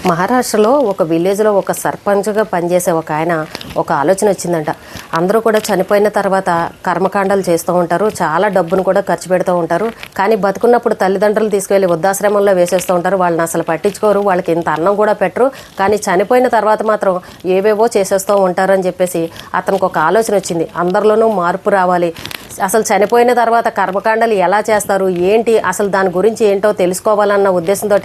మహారాష్ట్రలో ఒక విలేజ్లో ఒక సర్పంచ్గా పనిచేసే ఒక ఆయన ఒక ఆలోచన వచ్చిందంట. అందరూ కూడా చనిపోయిన తర్వాత కర్మకాండాలు చేస్తూ ఉంటారు, చాలా డబ్బును కూడా ఖర్చు పెడుతూ ఉంటారు. కానీ బతుకున్నప్పుడు తల్లిదండ్రులు తీసుకువెళ్ళి వృద్ధాశ్రమంలో వేసేస్తూ ఉంటారు. వాళ్ళని అసలు పట్టించుకోరు, వాళ్ళకి ఇంత అన్నం కూడా పెట్టరు. కానీ చనిపోయిన తర్వాత మాత్రం ఏవేవో చేసేస్తూ ఉంటారు అని చెప్పేసి అతనికి ఒక ఆలోచన వచ్చింది. అందరిలోనూ మార్పు రావాలి, అసలు చనిపోయిన తర్వాత కర్మకాండాలు ఎలా చేస్తారు ఏంటి, అసలు దాని గురించి ఏంటో తెలుసుకోవాలన్న ఉద్దేశంతో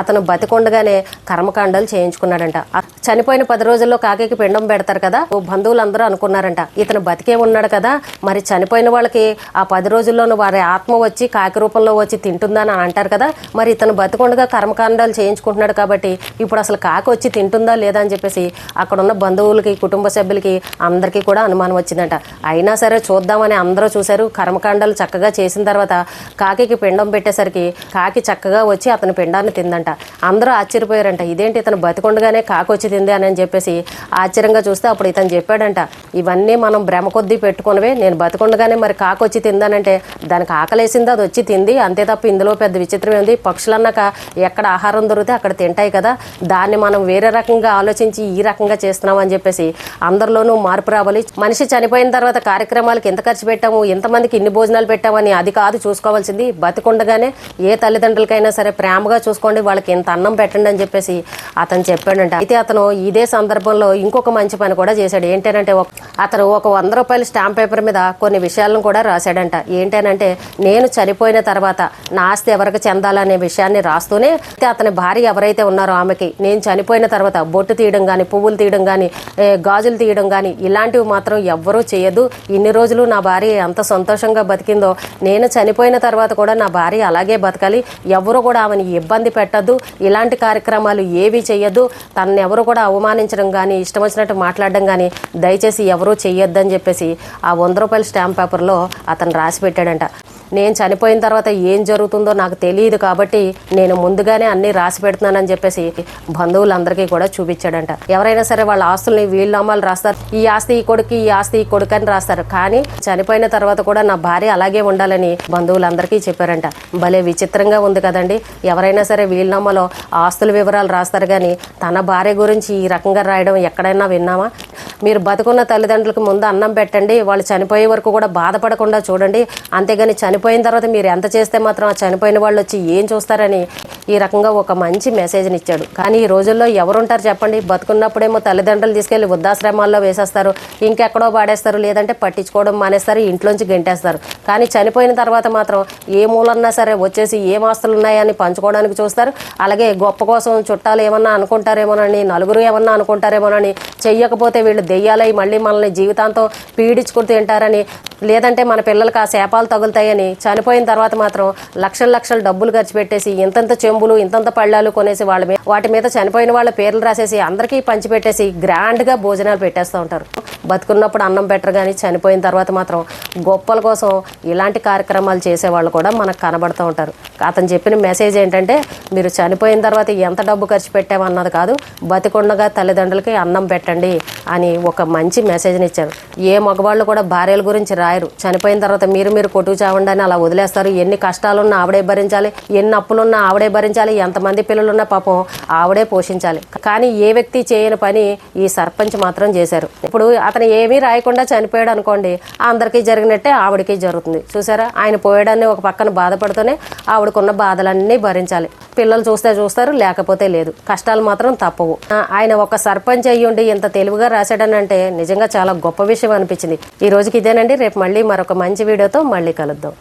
అతను బతికొండగానే కర్మకాండాలు చేయించుకున్నాడంట. చనిపోయిన 10 రోజుల్లో కాకికి పిండం పెడతారు కదా, బంధువులందరూ అనుకున్నారంట ఇతను బతికే ఉన్నాడు కదా, మరి చనిపోయిన వాళ్ళకి ఆ 10 రోజుల్లోనూ వారి ఆత్మ వచ్చి కాకి రూపంలో వచ్చి తింటుందని అంటారు కదా, మరి ఇతను బతికొండగా కర్మకాండాలు చేయించుకుంటున్నాడు కాబట్టి ఇప్పుడు అసలు కాకి వచ్చి తింటుందా లేదా అని చెప్పేసి అక్కడున్న బంధువులకి కుటుంబ సభ్యులకి అందరికీ కూడా అనుమానం వచ్చిందంట. అయినా సరే చూద్దామని అందరూ చూశారు. కర్మకాండాలు చక్కగా చేసిన తర్వాత కాకికి పిండం పెట్టేసరికి కాకి చక్కగా వచ్చి అతని పిండాన్ని తిందంట. అందరూ ఆశ్చర్యపోయారంట, ఇదేంటి ఇతను బతికొండగానే కాకి వచ్చి తింది అని చెప్పేసి ఆశ్చర్యంగా చూస్తే అప్పుడు ఇతను చెప్పాడంట, ఇవన్నీ మనం భ్రమ కొద్దీ పెట్టుకునివే, నేను బతికొండగానే మరి కాకి వచ్చి తిందానంటే దానికి ఆకలేసింది, అది వచ్చి తింది అంతే తప్ప ఇందులో పెద్ద విచిత్రం ఏంది, పక్షులన్నాక ఎక్కడ ఆహారం దొరికితే అక్కడ తింటాయి కదా, దాన్ని మనం వేరే రకంగా ఆలోచించి ఈ రకంగా చేస్తున్నాం అని చెప్పేసి అందరిలోనూ మార్పు రావాలి. మనిషి చనిపోయిన తర్వాత కార్యక్రమాలకు ఎంత ఖర్చు పెట్టాము, ఎంతమందికి ఇన్ని భోజనాలు పెట్టామని అది కాదు చూసుకోవాల్సింది, బతికొండగానే ఏ తల్లిదండ్రులకైనా సరే ప్రేమగా చూసుకోండి, వాళ్ళకి ఎంత అన్నం పెట్టండి అని చెప్పేసి అతను చెప్పాడంట. అయితే అతను ఇదే సందర్భంలో ఇంకొక మంచి పని కూడా చేశాడు. ఏంటంటే అతను ఒక 100 రూపాయల స్టాంప్ పేపర్ మీద కొన్ని విషయాలను కూడా రాశాడంట. ఏంటంటే నేను చనిపోయిన తర్వాత నా ఆస్తి ఎవరికి చెందాలనే విషయాన్ని రాస్తూనే అతని భార్య ఎవరైతే ఉన్నారో ఆమెకి నేను చనిపోయిన తర్వాత బొట్టు తీయడం కానీ, పువ్వులు తీయడం కానీ, గాజులు తీయడం కానీ ఇలాంటివి మాత్రం ఎవ్వరూ చేయదు. ఇన్ని రోజులు నా భార్య ఎంత సంతోషంగా బతికిందో నేను చనిపోయిన తర్వాత కూడా నా భార్య అలాగే బతకాలి, ఎవరు కూడా ఆమెను ఇబ్బంది పెట్టద్దు, ఇలాంటి కార్యక్రమాలు ఏవి చెయ్యొద్దు, తనని ఎవరు కూడా అవమానించడం కానీ ఇష్టం వచ్చినట్టు మాట్లాడడం కానీ దయచేసి ఎవరూ చెయ్యొద్దని చెప్పేసి ఆ 100 రూపాయల స్టాంప్ పేపర్లో అతను రాసి పెట్టాడంట. నేను చనిపోయిన తర్వాత ఏం జరుగుతుందో నాకు తెలియదు కాబట్టి నేను ముందుగానే అన్నీ రాసి పెడుతున్నానని చెప్పేసి బంధువులందరికీ కూడా చూపించాడంట. ఎవరైనా సరే వాళ్ళ ఆస్తుల్ని వీళ్ళనామాలు రాస్తారు, ఈ ఆస్తి ఈ కొడుకు, ఈ ఆస్తి ఈ కొడుకు అని రాస్తారు. కానీ చనిపోయిన తర్వాత కూడా నా భార్య అలాగే ఉండాలని బంధువులందరికీ చెప్పారంట. భలే విచిత్రంగా ఉంది కదండి. ఎవరైనా సరే వీళ్ళనామాలో ఆస్తుల వివరాలు రాస్తారు కానీ తన భార్య గురించి ఈ రకంగా రాయడం ఎక్కడైనా విన్నామా? మీరు బతుకున్న తల్లిదండ్రులకు ముందు అన్నం పెట్టండి, వాళ్ళు చనిపోయే వరకు కూడా బాధపడకుండా చూడండి, అంతేగాని చనిపోయిన తర్వాత మీరు ఎంత చేస్తే మాత్రం ఆ చనిపోయిన వాళ్ళు వచ్చి ఏం చూస్తారని ఈ రకంగా ఒక మంచి మెసేజ్ని ఇచ్చాడు. కానీ ఈ రోజుల్లో ఎవరుంటారు చెప్పండి, బతుకున్నప్పుడేమో తల్లిదండ్రులు తీసుకెళ్లి వృద్ధాశ్రమాల్లో వేసేస్తారు, ఇంకెక్కడో పాడేస్తారు, లేదంటే పట్టించుకోవడం మానేస్తారు, ఇంట్లోంచి గెంటేస్తారు. కానీ చనిపోయిన తర్వాత మాత్రం ఏ మూలన్నా సరే వచ్చేసి ఏం ఆస్తులు ఉన్నాయని పంచుకోవడానికి చూస్తారు. అలాగే గొప్ప కోసం చుట్టాలు ఏమన్నా అనుకుంటారేమోనని, నలుగురు ఏమన్నా అనుకుంటారేమోనని, చెయ్యకపోతే వీళ్ళు దెయ్యాలై మళ్ళీ మనల్ని జీవితాంతం పీడించుకుని తింటారని, లేదంటే మన పిల్లలకి ఆ శాపాలు తగులుతాయని చనిపోయిన తర్వాత మాత్రం లక్షల డబ్బులు ఖర్చు పెట్టేసి ఇంతంత చెంబులు ఇంతంత పళ్ళాలు కొనేసి వాటి మీద చనిపోయిన వాళ్ళ పేర్లు రాసేసి అందరికీ పంచిపెట్టేసి గ్రాండ్గా భోజనాలు పెట్టేస్తూ ఉంటారు. బతుకున్నప్పుడు అన్నం పెట్టరు కానీ చనిపోయిన తర్వాత మాత్రం గొప్పల కోసం ఇలాంటి కార్యక్రమాలు చేసేవాళ్ళు కూడా మనకు కనబడుతూ ఉంటారు. అతను చెప్పిన మెసేజ్ ఏంటంటే మీరు చనిపోయిన తర్వాత ఎంత డబ్బు ఖర్చు పెట్టామన్నది కాదు, బతికొండగా తల్లిదండ్రులకి అన్నం పెట్టండి అని ఒక మంచి మెసేజ్ని ఇచ్చారు. ఏ మగవాళ్ళు కూడా భార్యల గురించి రాయరు, చనిపోయిన తర్వాత మీరు కొట్టుకు చావండి అని అలా వదిలేస్తారు. ఎన్ని కష్టాలున్నా ఆవిడే భరించాలి, ఎన్ని అప్పులున్నా ఆవిడే భరించాలి, ఎంతమంది పిల్లలున్నా పాపం ఆవిడే పోషించాలి. కానీ ఏ వ్యక్తి చేయని పని ఈ సర్పంచ్ మాత్రం చేశారు. ఇప్పుడు అతను ఏమీ రాయకుండా చనిపోయాడు అనుకోండి, అందరికీ జరిగినట్టే ఆవిడకి జరుగుతుంది. చూసారా, ఆయన పోయాడని ఒక పక్కన బాధపడుతూనే ఆవిడకున్న బాధలన్నీ భరించాలి. పిల్లలు చూస్తే చూస్తారు, లేకపోతే లేదు. కష్టాలు మాత్రం తప్పవు. ఆయన ఒక సర్పంచ్ అయ్యుండి ఇంత తెలివిగా రాశాడని అంటే నిజంగా చాలా గొప్ప విషయం అనిపించింది. ఈ రోజుకి ఇదేనండి. రేపు మళ్ళీ మరొక మంచి వీడియోతో మళ్ళీ కలుద్దాం.